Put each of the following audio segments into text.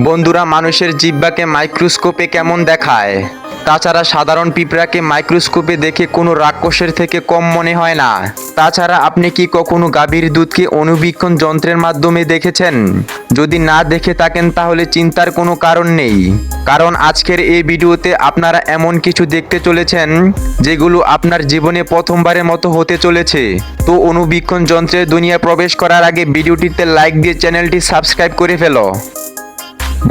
বন্ধুরা, মানুষের জিহ্বাকে মাইক্রোস্কোপে কেমন দেখায়? তাছাড়া সাধারণ পিঁপড়াকে মাইক্রোস্কোপে দেখে কোনো রাক্ষসের থেকে কম মনে হয় না। তাছাড়া আপনি কি কখনো গাভীর দুধকে অণুবীক্ষণ যন্ত্রের মাধ্যমে দেখেছেন? যদি না দেখে থাকেন তাহলে চিন্তার কোনো কারণ নেই, কারণ আজকের এই ভিডিওতে আপনারা এমন কিছু দেখতে চলেছেন যেগুলো আপনার জীবনে প্রথমবারের মতো হতে চলেছে। তো অণুবীক্ষণ যন্ত্রের দুনিয়া প্রবেশ করার আগে ভিডিওটিতে লাইক দিয়ে চ্যানেলটি সাবস্ক্রাইব করে ফেলো।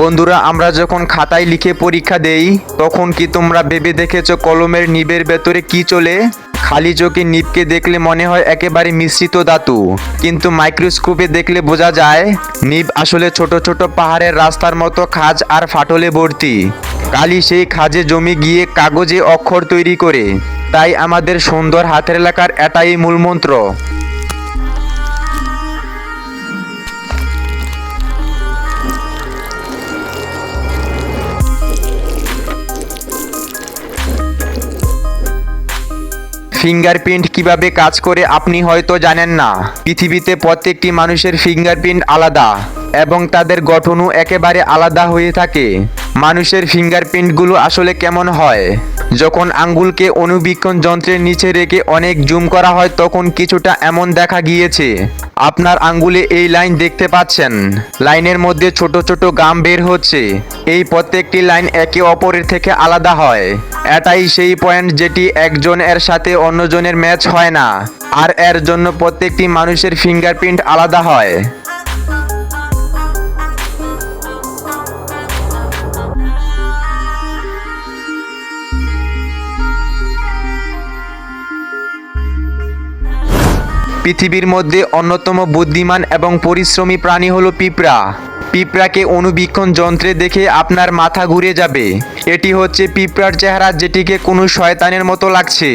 বন্ধুরা, আমরা যখন খাতায় লিখে পরীক্ষা দেই তখন কি তোমরা ভেবে দেখেছো কলমের নিবের ভেতরে কি চলে? খালি চোখে নিবকে দেখলে মনে হয় একেবারে মিশ্রিত ধাতু, কিন্তু মাইক্রোস্কোপে দেখলে বোঝা যায় নিব আসলে ছোট ছোট পাহাড়ের রাস্তার মতো খাঁজ আর ফাটলে ভর্তি। কালি সেই খাঁজে জমে গিয়ে কাগজে অক্ষর তৈরি করে। তাই আমাদের সুন্দর হাতের লেখার এটাই মূলমন্ত্র। ফিঙ্গারপ্রিন্ট কিভাবে কাজ করে আপনি হয়তো জানেন না। পৃথিবীতে প্রত্যেকটি মানুষের ফিঙ্গারপ্রিন্ট আলাদা এবং তাদের গঠনও একেবারে আলাদা হয়ে থাকে। মানুষের ফিঙ্গারপ্রিন্টগুলো আসলে কেমন হয়? যখন আঙ্গুলকে অণুবীক্ষণ যন্ত্রের নিচে রেখে অনেক জুম করা হয় তখন কিছুটা এমন দেখা গিয়েছে। আপনার আঙ্গুলে এই লাইন দেখতে পাচ্ছেন। লাইনের মধ্যে ছোট ছোট গাম বের হচ্ছে। এই প্রত্যেকটি লাইন একে অপরের থেকে আলাদা হয়। এটাই সেই পয়েন্ট যেটি একজনের সাথে অন্যজনের ম্যাচ হয় না, আর এর জন্য প্রত্যেকটি মানুষের ফিঙ্গারপ্রিন্ট আলাদা হয়। পৃথিবীর মধ্যে অন্যতম বুদ্ধিমান এবং পরিশ্রমী প্রাণী হলো পিঁপড়া। পিঁপড়াকে অণুবীক্ষণ যন্ত্রে দেখে আপনার মাথা ঘুরে যাবে। এটি হচ্ছে পিঁপড়ার চেহারা, যেটিকে কোনো শয়তানের মতো লাগছে।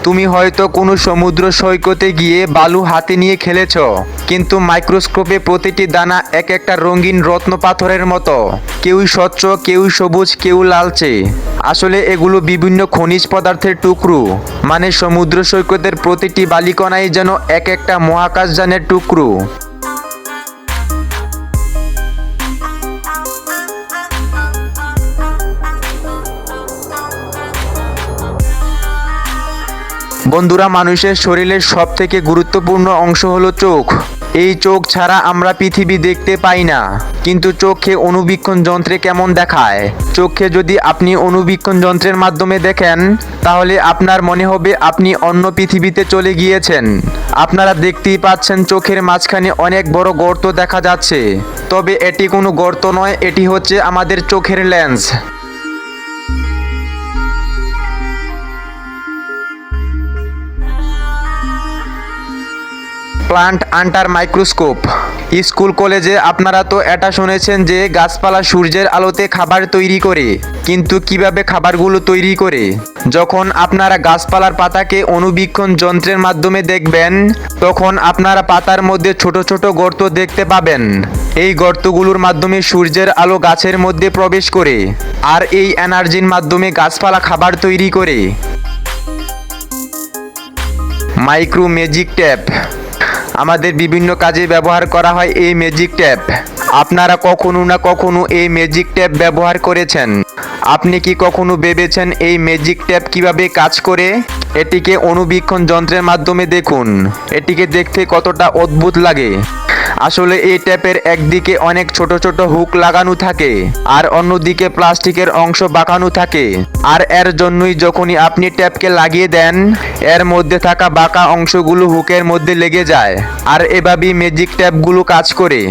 তুমি হয়তো কোনো সমুদ্র সৈকতে গিয়ে বালু হাতে নিয়ে খেলেছ, কিন্তু মাইক্রোস্কোপে প্রতিটি দানা এক একটা রঙিন রত্ন পাথরের মতো। কেউ স্বচ্ছ, কেউ সবুজ, কেউ লালচে। আসলে এগুলো বিভিন্ন খনিজ পদার্থের টুকরো। মানে সমুদ্র সৈকতের প্রতিটি বালিকণাই যেন এক একটা মহাকাশযানের টুকরো। বন্ধুরা, মানুষের শরীরের সবথেকে গুরুত্বপূর্ণ অংশ হলো চোখ। এই চোখ ছাড়া আমরা পৃথিবী দেখতে পাই না। কিন্তু চোখে অণুবীক্ষণ যন্ত্রে কেমন দেখায়? চোখে যদি আপনি অণুবীক্ষণ যন্ত্রের মাধ্যমে দেখেন তাহলে আপনার মনে হবে আপনি অন্য পৃথিবীতে চলে গিয়েছেন। আপনারা দেখতেই পাচ্ছেন চোখের মাঝখানে অনেক বড় গর্ত দেখা যাচ্ছে। তবে এটি কোনো গর্ত নয়, এটি হচ্ছে আমাদের চোখের lens. Plant under microscope. School কলেজে আপনারা তো এটা শুনেছেন যে গাছপালা সূর্যের আলোতে খাবার তৈরি করে, কিন্তু কিভাবে খাবারগুলো তৈরি করে? যখন আপনারা গাছপালার পাতাকে অণুবীক্ষণ যন্ত্রের মাধ্যমে দেখবেন তখন আপনারা পাতার মধ্যে ছোট ছোট গর্ত দেখতে পাবেন। এই গর্তগুলোর মাধ্যমে সূর্যের আলো গাছের মধ্যে প্রবেশ করে, আর এই এনার্জির মাধ্যমে গাছপালা খাবার তৈরি করে। Micro magic tap. আমাদের বিভিন্ন কাজে ব্যবহার করা হয় এই ম্যাজিক ট্যাপ। আপনারা কখনো না কখনো এই ম্যাজিক ট্যাপ ব্যবহার করেছেন। আপনি কি কখনো ভেবেছেন এই ম্যাজিক ট্যাপ কিভাবে কাজ করে? এটিকে অণুবীক্ষণ যন্ত্রের মাধ্যমে দেখুন। এটিকে দেখতে কতটা অদ্ভুত লাগে। আসলে এই ট্যাপের একদিকে অনেক ছোট ছোট হুক লাগানো থাকে আর অন্যদিকে প্লাস্টিকের অংশ বাঁকানো থাকে। আর এর জন্যই যখনই আপনি ট্যাপকে লাগিয়ে দেন এর মধ্যে থাকা বাঁকা অংশগুলো হুকের মধ্যে লেগে যায়। আর এভাবেই ম্যাজিক ট্যাপগুলো কাজ করে।